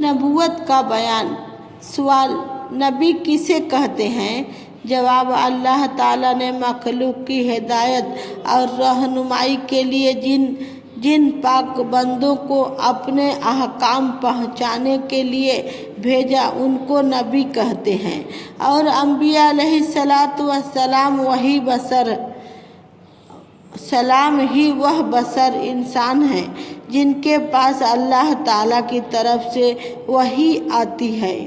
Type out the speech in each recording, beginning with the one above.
नबूवत का बयान। सवाल, नबी किसे कहते हैं? जवाब, अल्लाह ताला ने मखलूक की हिदायत और रहनुमाई के लिए जिन पाक बंदों को अपने अहकाम पहुँचाने के लिए भेजा उनको नबी कहते हैं। और अंबिया अलैहिस्सलातु वस्सलाम ही वह बशर इंसान हैं जिनके पास अल्लाह ताला की तरफ से वही आती है।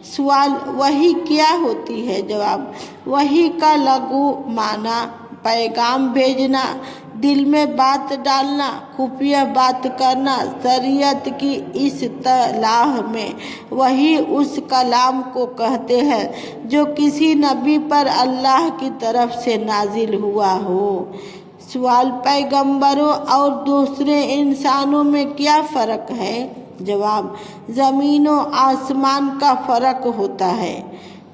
सवाल, वही क्या होती है? जवाब, वही का लघु माना पैगाम भेजना, दिल में बात डालना, खुफिया बात करना। शरीयत की इस्तिलाह में वही उस कलाम को कहते हैं जो किसी नबी पर अल्लाह की तरफ से नाजिल हुआ हो। सवाल, पैगंबरों और दूसरे इंसानों में क्या फ़र्क है? जवाब, ज़मीन और आसमान का फ़र्क होता है।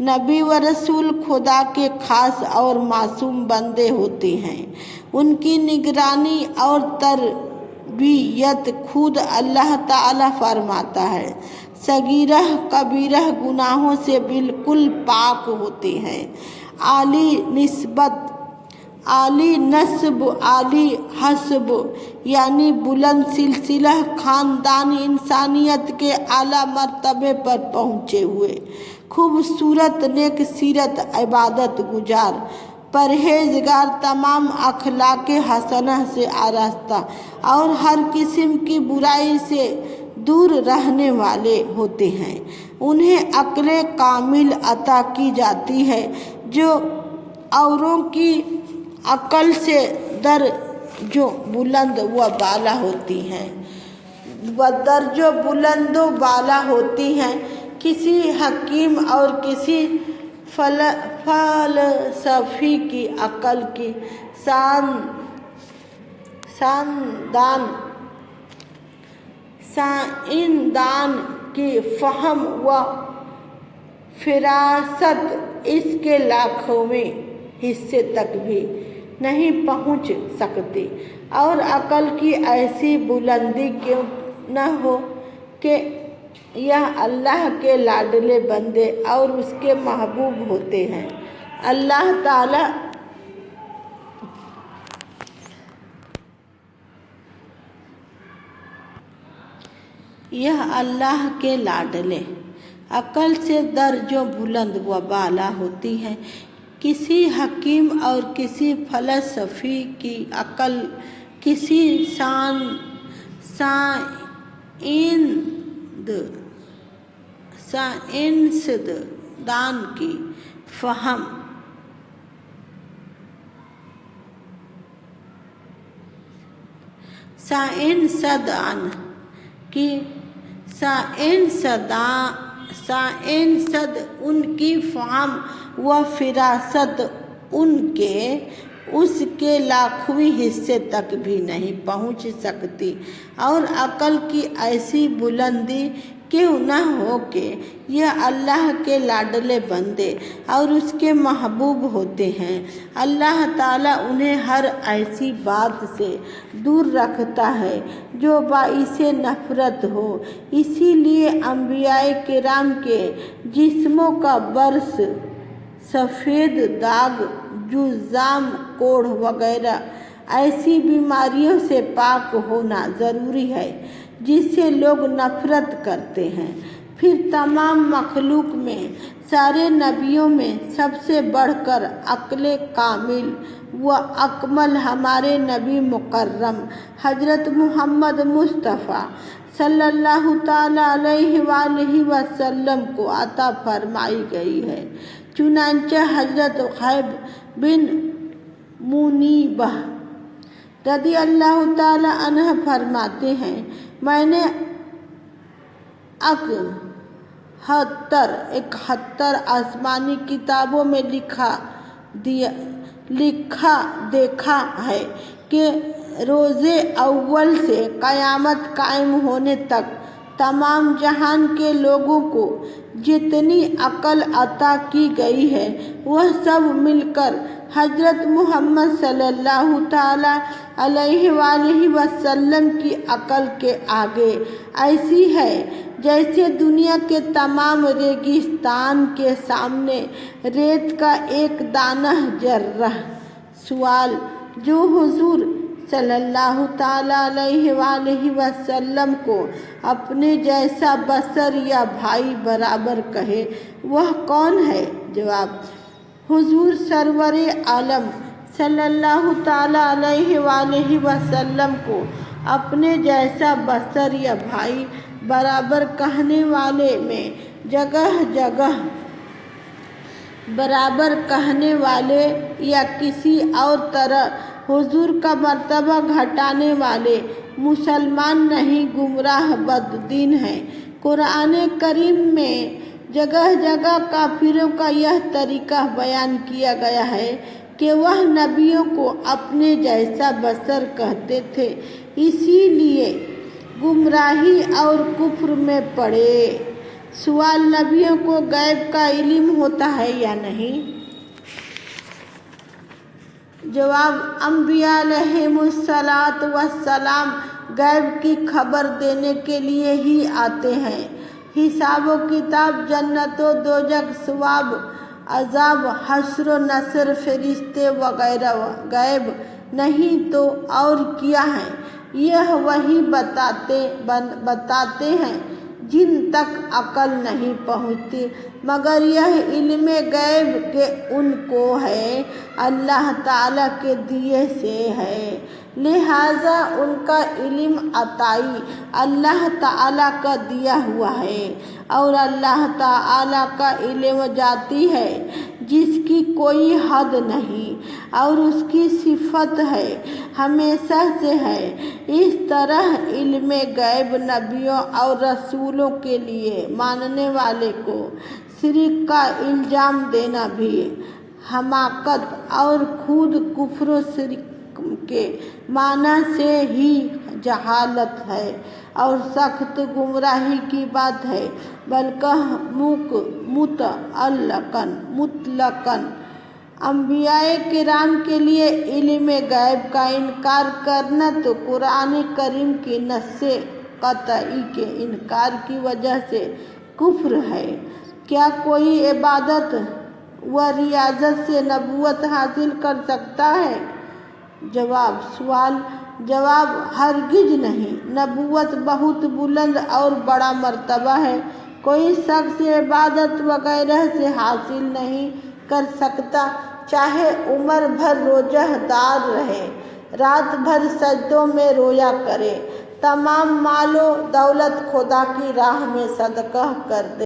नबी व रसूल खुदा के खास और मासूम बंदे होते हैं। उनकी निगरानी और तरबियत खुद अल्लाह ताला फरमाता है। सगीरह कबीरह गुनाहों से बिल्कुल पाक होते हैं। आली निस्बत, आली नस्ब, आली हस्ब यानी बुलंद सिलसिला ख़ानदान इंसानियत के आला मर्तबे पर पहुँचे हुए, खूबसूरत नेक सीरत इबादत गुजार, परहेजगार, तमाम अखलाक हसना से आरास्ता और हर किस्म की बुराई से दूर रहने वाले होते हैं। उन्हें अक्ल कामिल अता की जाती है जो औरों की अकल से दर्जों बुलंद व बाला होती हैं, दर्जों बुलंद व बाला होती हैं। किसी हकीम और किसी फलसफी की अकल की साइंसदान की फहम व फिरासत इसके लाखों हिस्से तक भी नहीं पहुंच सकती। और अकल की ऐसी बुलंदी क्यों न हो कि यह अल्लाह के लाडले बंदे और उसके महबूब होते हैं। अल्लाह ताला यह अल्लाह के लाडले अकल से दर्जों बुलंद व बाला होती हैं। किसी हकीम और किसी फलसफी की अकल किसी साइंसदान की फहम साइंसद उनकी फहम व फिरासत उसके लाखवीं हिस्से तक भी नहीं पहुंच सकती। और अकल की ऐसी बुलंदी क्यों न हो कि यह अल्लाह के लाडले बंदे और उसके महबूब होते हैं। अल्लाह ताला उन्हें हर ऐसी बात से दूर रखता है जो बाइसे नफ़रत हो। इसीलिए अंबियाए किराम के जिस्मों का बर्स, सफ़ेद दाग, जुज़ाम, कोढ़ वगैरह ऐसी बीमारियों से पाक होना ज़रूरी है जिससे लोग नफ़रत करते हैं। फिर तमाम मखलूक में सारे नबियों में सबसे बढ़कर अक्ल कामिल व अकमल हमारे नबी मुकर्रम हज़रत मुहम्मद मुस्तफ़ा सल्लल्लाहु ताला अलैहि वसल्लम को अता फरमाई गई है। चुनांचे हज़रत खैब बिन मुनीबह रदी अल्लाह ताला अन्हा फरमाते हैं, मैंने 71 आसमानी किताबों में देखा है कि रोज़े अव्वल से क़यामत कायम होने तक तमाम जहान के लोगों को जितनी अकल अता की गई है वह सब मिलकर हज़रत मुहम्मद सल्लल्लाहु ताला अलैहि वसल्लम की अकल के आगे ऐसी है جیسے دنیا کے تمام ریگستان کے سامنے ریت کا ایک دانہ ذرہ۔ سوال: جو حضور صلی اللہ تعالیٰ علیہ وآلہ وسلم کو اپنے جیسا بشر یا بھائی برابر کہے وہ کون ہے؟ جواب: حضور سرور عالم صلی اللہ تعالیٰ علیہ وآلہ وسلم کو اپنے جیسا بشر یا بھائی برابر کہنے والے میں جگہ جگہ برابر کہنے والے یا کسی اور طرح حضور کا مرتبہ گھٹانے والے مسلمان نہیں، گمراہ بددین ہیں۔ قرآن کریم میں جگہ جگہ کافروں کا یہ طریقہ بیان کیا گیا ہے کہ وہ نبیوں کو اپنے جیسا بشر کہتے تھے، اسی لیے گمراہی اور کفر میں پڑے۔ سوال: نبیوں کو غیب کا علم ہوتا ہے یا نہیں؟ جواب: انبیاء علیہم السلام غیب کی خبر دینے کے لیے ہی آتے ہیں۔ حساب و کتاب، جنت و دوزخ، ثواب عذاب، حشر و نشر، فرشتے وغیرہ غیب نہیں تو اور کیا ہے؟ یہ وہی بتاتے ہیں جن تک عقل نہیں پہنچتی، مگر یہ علم غیب کہ ان کو ہے اللہ تعالیٰ کے دیے سے ہے، لہٰذا ان کا علم عطائی اللہ تعالیٰ کا دیا ہوا ہے، اور اللہ تعالیٰ کا علم ذاتی ہے جس کی کوئی حد نہیں، اور اس کی صفت ہے، ہمیشہ سے ہے۔ اس طرح علم غیب نبیوں اور رسولوں کے لیے ماننے والے کو شرک کا الزام دینا بھی حماقت اور خود کفر و شرک کے معنی سے ہی جہالت ہے اور سخت گمراہی کی بات ہے، بلکہ مطلقاً انبیاء کرام کے لیے علم غیب کا انکار کرنا تو قرآن کریم کی نص قطعی کے انکار کی وجہ سے کفر ہے۔ کیا کوئی عبادت و ریاضت سے نبوت حاصل کر سکتا ہے؟ جواب: سوال جواب: ہرگز نہیں۔ نبوت بہت بلند اور بڑا مرتبہ ہے، کوئی شخص عبادت وغیرہ سے حاصل نہیں کر سکتا، چاہے عمر بھر روزہ دار رہے، رات بھر سجدوں میں رویا کرے، تمام مال و دولت خدا کی راہ میں صدقہ کر دے۔